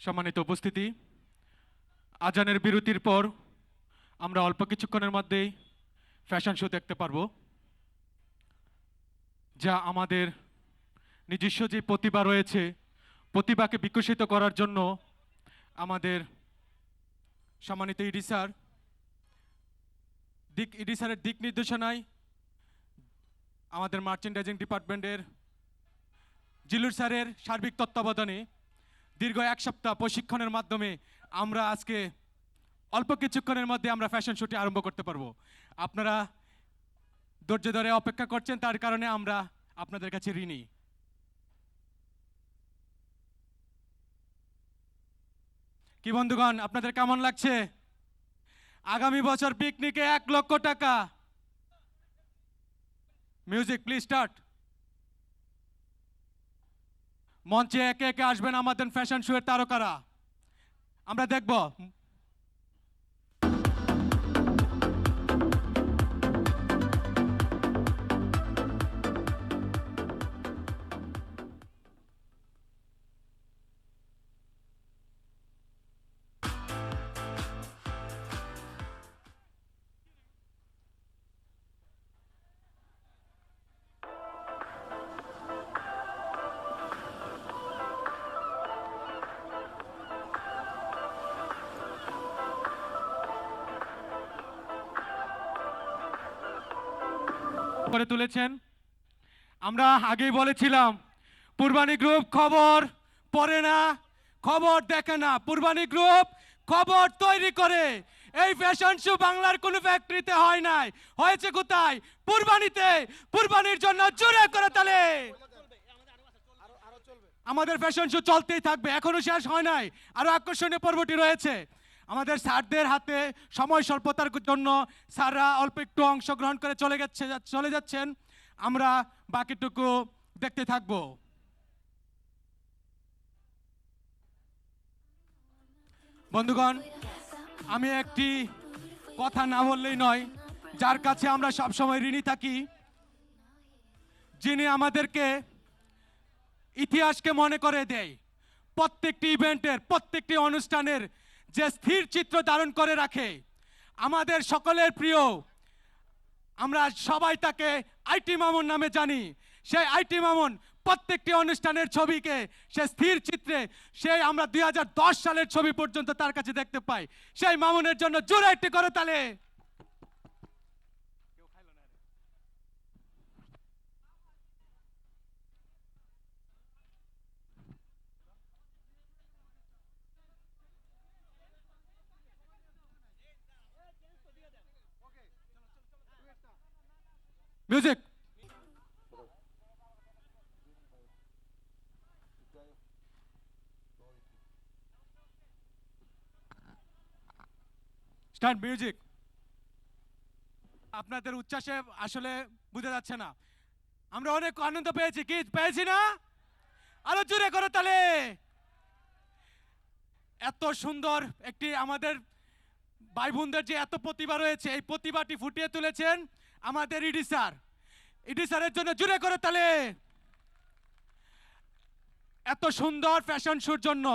সম্মানিত উপস্থিতি, আজানের বিরতির পর আমরা অল্প কিছুক্ষণের মধ্যেই ফ্যাশন শো দেখতে পারবো, যা আমাদের নিজস্ব যে প্রতিভা রয়েছে, প্রতিভাকে বিকশিত করার জন্য আমাদের সম্মানিত ইডি স্যারের দিক নির্দেশনায় আমাদের মার্চেন্ডাইজিং ডিপার্টমেন্টের জিল্লুর স্যারের সার্বিক তত্ত্বাবধানে দীর্ঘ 1 সপ্তাহ প্রশিক্ষণের মাধ্যমে আমরা আজকে অল্প কিছুক্ষণের মধ্যে আমরা ফ্যাশন শোটি আরম্ভ করতে পারবো। আপনারা ধৈর্য ধরে অপেক্ষা করছেন, তার কারণে আমরা আপনাদের কাছে ঋণী। কি বন্ধুগণ, আপনাদের কেমন লাগছে? আগামী বছর পিকনিকে 1 লক্ষ টাকা। Music please start. মঞ্চে একে একে আসবেন আমাদের ফ্যাশন শো এর তারকারা, আমরা দেখব। করে তুলেছেন। আমরা আগেই বলেছিলাম পূর্বানী গ্রুপ খবর পড়ে না, খবর দেখে না, পূর্বানী গ্রুপ খবর তৈরি করে। এই ফ্যাশন শো বাংলার কোনো ফ্যাক্টরিতে হয় নাই, হয়েছে কোথায়? পূর্বানীতে। পূর্বানীর জন্য জোরে করে তালে। আমাদের ফ্যাশন শো চলতেই থাকবে, এখনো শেষ হয় নাই, আরো আকর্ষণীয় পর্বটি রয়েছে। আমাদের স্যারদের হাতে সময় স্বল্পতার জন্য স্যাররা অল্প একটু অংশগ্রহণ করে চলে যাচ্ছেন, আমরা বাকিটুকু দেখতে থাকব। বন্ধুগণ, আমি একটি কথা না বললেই নয়, যার কাছে আমরা সবসময় ঋণী থাকি, যিনি আমাদেরকে ইতিহাসকে মনে করে দেয়, প্রত্যেকটি ইভেন্টের, প্রত্যেকটি অনুষ্ঠানের যে স্থির চিত্র ধারণ করে রাখে, আমাদের সকলের প্রিয়, আমরা সবাই তাকে আইটি মামুন নামে জানি। সেই আইটি মামুন প্রত্যেকটি অনুষ্ঠানের ছবিকে সে স্থির চিত্রে, সেই আমরা 2010 সালের ছবি পর্যন্ত তার কাছে দেখতে পাই। সেই মামুনের জন্য জোরে একটি করে তালে। মিউজিক। Start music. আপনাদের উচ্ছ্বাসে আসলে বোঝা যাচ্ছে না, আমরা অনেক আনন্দ পেয়েছি। কি পেয়েছি না? আরো জোরে করে তালে। এত সুন্দর একটি আমাদের ভাই বোনদের যে এত প্রতিভা রয়েছে, এই প্রতিভাটি ফুটিয়ে তুলেছেন আমাদের ইডি স্যার। ইডি স্যারের জন্য জোরে করে তালে। এত সুন্দর ফ্যাশন শোর জন্য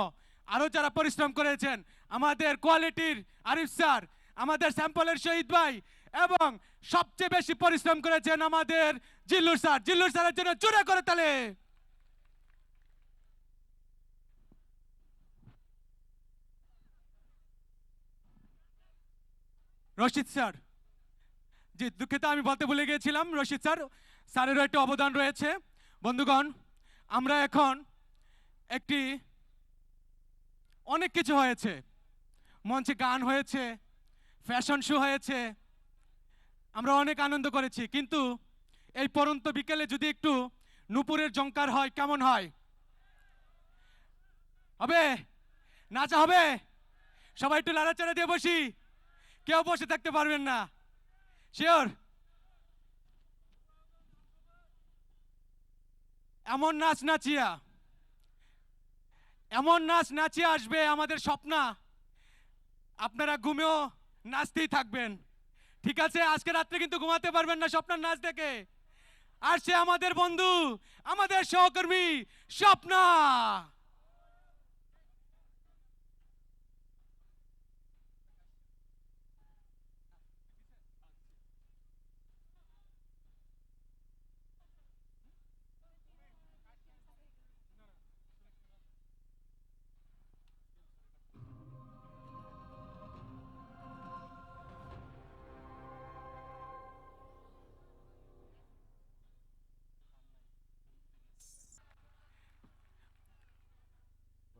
আরো যারা পরিশ্রম করেছেন, আমাদের কোয়ালিটির আরিফ স্যার, আমাদের স্যাম্পলের শহীদ ভাই, এবং সবচেয়ে বেশি পরিশ্রম করেছেন আমাদের জিল্লুর স্যার। জিল্লুর স্যারের জন্য জোরে করে তালে। রশিদ স্যার, জি দুঃখিত, আমি বলতে ভুলে গিয়েছিলাম, রশিদ স্যারেরও একটি অবদান রয়েছে। বন্ধুগণ, আমরা এখন একটি অনেক কিছু হয়েছে, মঞ্চে গান হয়েছে, ফ্যাশন শো হয়েছে, আমরা অনেক আনন্দ করেছি, কিন্তু এই পরন্ত বিকেলে যদি একটু নুপুরের জংকার হয় কেমন হয়? হবে? নাচা হবে? সবাই একটু লাড়াচাড়া দিয়ে বসি, কেউ বসে থাকতে পারবেন না, শিওর? এমন নাচ নাচিয়া আসবে আমাদের স্বপ্না, আপনারা ঘুমেও নাচতেই থাকবেন। ঠিক আছে, আজকে রাত্রে কিন্তু ঘুমাতে পারবেন না স্বপ্নার নাচ দেখে। আর সে আমাদের বন্ধু, আমাদের সহকর্মী স্বপ্না।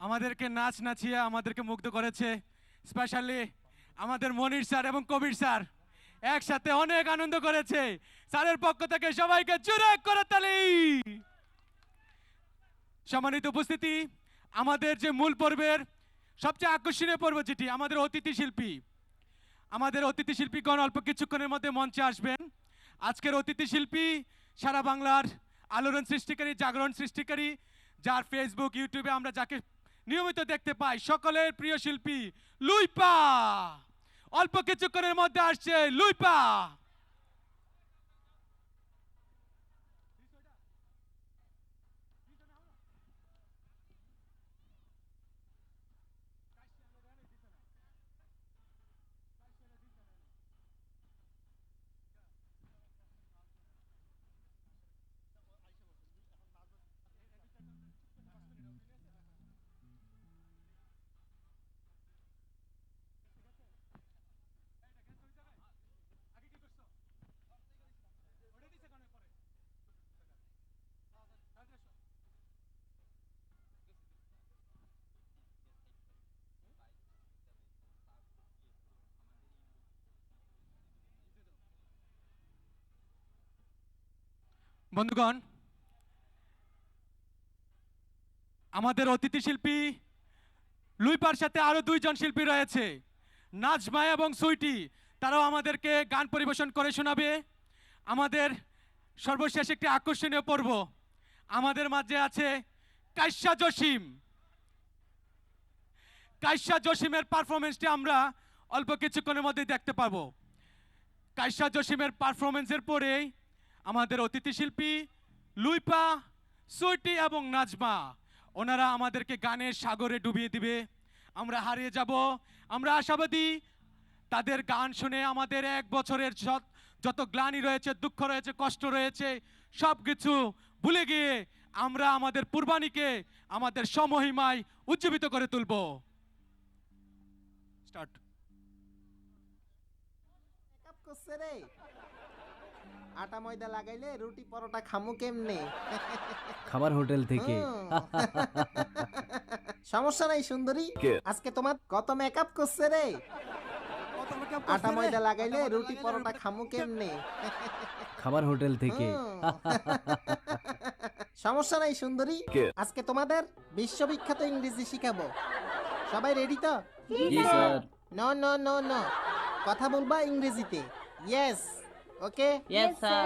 আমাদেরকে নাচ নাচিয়ে আমাদেরকে মুগ্ধ করেছে। স্পেশালি আমাদের মনির স্যার এবং কবির স্যার একসাথে অনেক আনন্দ করেছে। স্যারের পক্ষ থেকে সবাইকে জোরে করে তালি। সম্মানিত উপস্থিতি, আমাদের যে মূল পর্বের সবচেয়ে আকর্ষণীয় পর্ব যেটি আমাদের অতিথি শিল্পীগণ অল্প কিছুক্ষণের মধ্যে মঞ্চে আসবেন। আজকের অতিথি শিল্পী সারা বাংলার আলোড়ন সৃষ্টিকারী, জাগরণ সৃষ্টিকারী, যার ফেসবুক ইউটিউবে আমরা যাকে নিয়মিত দেখতে পাই, সকলের প্রিয় শিল্পী লুইপা। অল্প কিছুক্ষণের মধ্যে আসছে লুইপা। বন্ধুগণ, আমাদের অতিথি শিল্পী লুইপার সাথে আরো দুইজন শিল্পী রয়েছে, নাজমা এবং সুইটি। তারাও আমাদেরকে গান পরিবেশন করে শোনাবে। আমাদের সর্বশেষ একটি আকর্ষণীয় পর্ব, আমাদের মাঝে আছে কাইসা জসিম। কাইসা জসিমের পারফরমেন্সটি আমরা অল্প কিছুক্ষণের মধ্যে দেখতে পাবো। কাইসা জসিমের পারফরমেন্সের পরেই আমাদের অতিথি শিল্পী লুইপা, সুইটি এবং নাজমা ওনারা আমাদেরকে গানের সাগরে ডুবিয়ে দিবে। আমরা হারিয়ে যাব। আমরা আশাবাদী তাদের গান শুনে আমাদের এক বছরের যত গ্লানি রয়েছে, দুঃখ রয়েছে, কষ্ট রয়েছে, সব কিছু ভুলে গিয়ে আমরা আমাদের পূর্বাণীকে আমাদের সমহিমায় উজ্জীবিত করে তুলব। স্টার্ট। করছে রে, আটা ময়দা লাগাইলে রুটি পরোটা খামু কেমনে? খাবার হোটেল থেকে। সমস্যা নাই সুন্দরী, আজকে তোমার কত মেকআপ করছে রে? আটা ময়দা লাগাইলে রুটি পরোটা খামু কেমনে? খাবার হোটেল থেকে। সমস্যা নাই সুন্দরী, আজকে তোমাদের বিশ্ববিখ্যাত ইংরেজি শিখাবো। সবাই রেডি তো? জি sir. No no no no, কথা বলবা ইংরেজিতে। Yes, okay. Yes sir.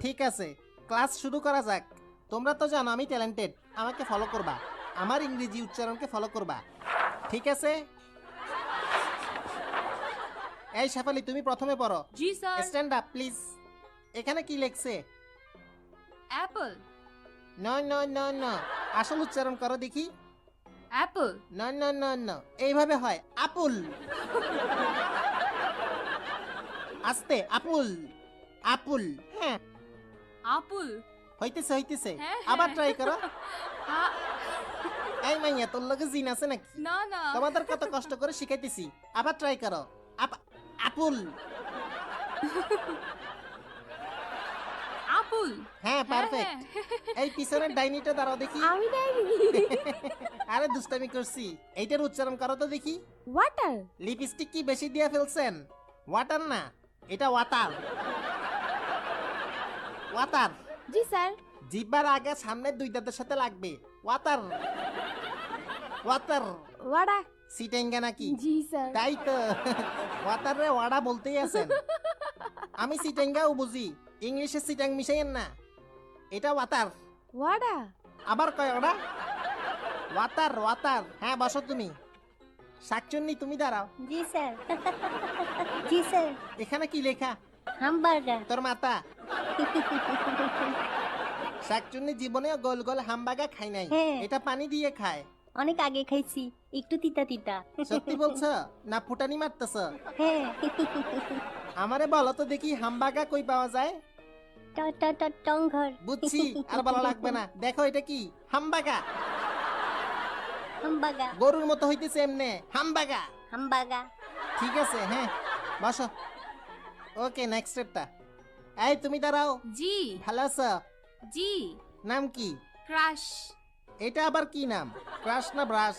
ঠিক আছে, ক্লাস শুরু করা যাক। তোমরা তো জানো আমি ট্যালেন্টেড, আমাকে ফলো করবা, আমার ইংরেজি উচ্চারণকে ফলো করবা, ঠিক আছে? এই শেফালি, তুমি প্রথমে পড়ো। জি স্যার। Stand up please. এখানে কি লেখছে? Apple. No no no no, আসল উচ্চারণ করো দেখি। Apple. No no no no, এইভাবে হয় আপুল। আস্তে, আপুল আপুল। হ্যাঁ, আপুল। হইতেছে হইতেছে, হ্যাঁ, আবার হ্যাঁ। ট্রাই করো। এই মাইয়া, তোর লগে জিন আছে নাকি? না না। তোমাদের কত কষ্ট করে শিখাইতেছি, আবার ট্রাই করো। আপুল। আপুল। হ্যাঁ, পারফেক্ট। এই পিছনের ডাইনিটা দাঁড়াও দেখি। আমি ডাইনি। আরে দুষ্টামি করছি, এইটার উচ্চারণ করো তো দেখি। ওয়াটার। লিপস্টিক কি বেশি দিয়ে ফেলছেন? ওয়াটার না, এটা ওয়াটার। ওয়াটার। জি স্যার। জিহ্বার আগে সামনের দুই দাঁতের সাথে লাগবে। Water water. ওয়াডা। সিটেঙ্গা নাকি? জি স্যার। তাই তো, ওয়াটার রে ওয়াডা বলতেই আছেন। আমি সিটেঙ্গাও বুঝি, ইংলিশে সিটাং মিশাইয়েন না। এটা ওয়াটার। ওয়াডা। আবার কয় ওটা? Water water. হ্যাঁ, বসো তুমি। শাকচুন্নি, তুমি দাঁড়াও। জি স্যার। জি স্যার। এখানে কি লেখা? হামবার্গার। তোর মাতা। শাকচুন্নি জীবনেও গোল গোল হামবাগা খাই নাই, হ্যাঁ। এটা পানি দিয়ে খায়। অনেক আগে খাইছি, একটু তিতা তিতা। সত্যি বলছো না ফুটানি মারতেছ? হ্যাঁ। আমারে বলো তো দেখি, হামবাগা কই পাওয়া যায়? টংঘর। বুঝছি, আর বলা লাগবে না। দেখো এটা কি? হামবাগা। হামবাগা। গরুর মতো হইতেছে এমনে, হামবাগা। হামবাগা। ঠিক আছে, হ্যাঁ, বসো। ওকে, নেক্সট স্টেপটা। এই তুমি দাঁড়াও। জি। ভালো আছো? জি। নাম কি? ক্রাশ। এটা আবার কি নাম, ক্রাশ না ব্রাশ?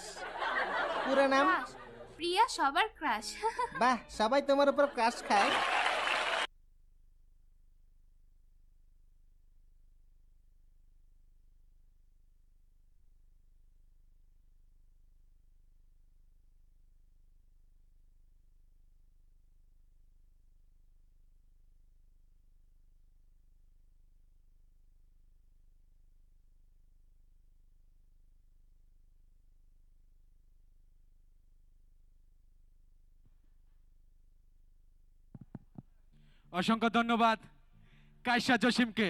পুরো নাম? প্রিয়া সবার ক্রাশ। বাহ, সবাই তোমার উপর ক্রাশ খায়। অসংখ্য ধন্যবাদ কাইসা জসিমকে।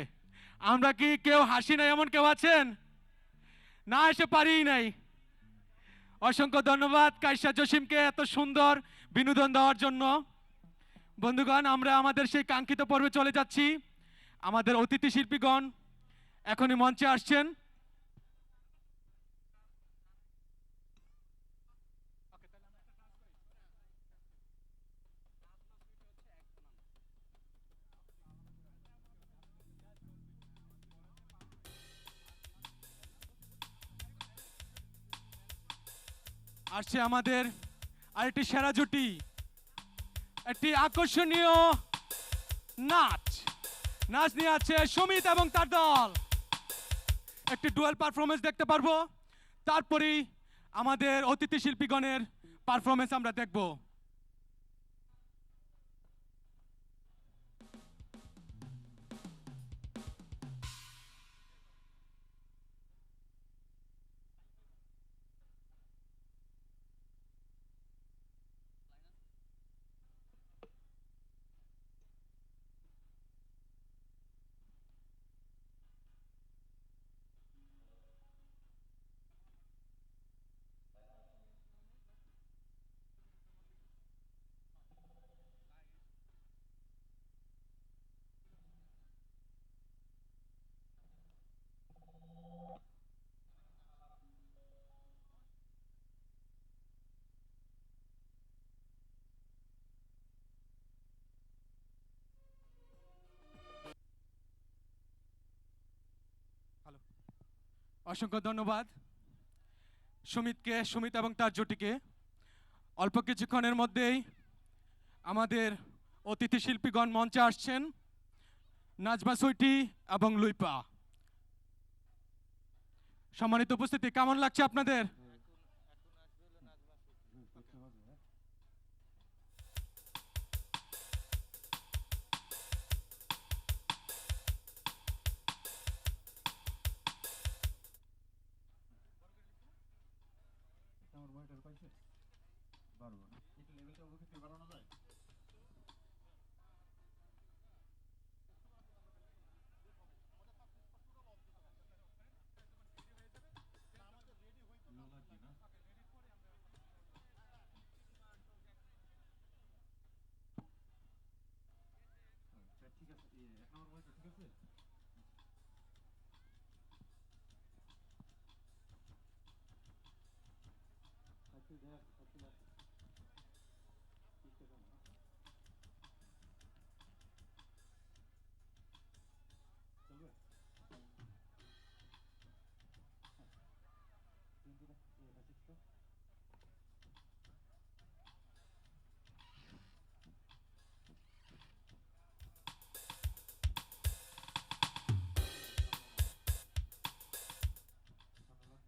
আমরা কি কেউ হাসি নাই এমন কেউ আছেন? না এসে পারি নাই। অসংখ্য ধন্যবাদ কাইসা জসিমকে এত সুন্দর বিনোদন দেওয়ার জন্য। বন্ধুগণ, আমরা আমাদের সেই কাঙ্ক্ষিত পর্বে চলে যাচ্ছি। আমাদের অতিথি শিল্পীগণ এখনই মঞ্চে আসছেন। আসছে আমাদের আরেকটি সেরা জুটি, একটি আকর্ষণীয় নাচ নিয়ে আছে সুমিত এবং তার দল। একটি ডুয়েল পারফরমেন্স দেখতে পারবো, তারপরেই আমাদের অতিথি শিল্পীগণের পারফরমেন্স আমরা দেখব। অসংখ্য ধন্যবাদ সুমিত এবং তার জুটিকে। অল্প কিছুক্ষণের মধ্যেই আমাদের অতিথি শিল্পীগণ মঞ্চে আসছেন, নাজমা সুইটি এবং লুইপা। সম্মানিত উপস্থিতি, কেমন লাগছে আপনাদের?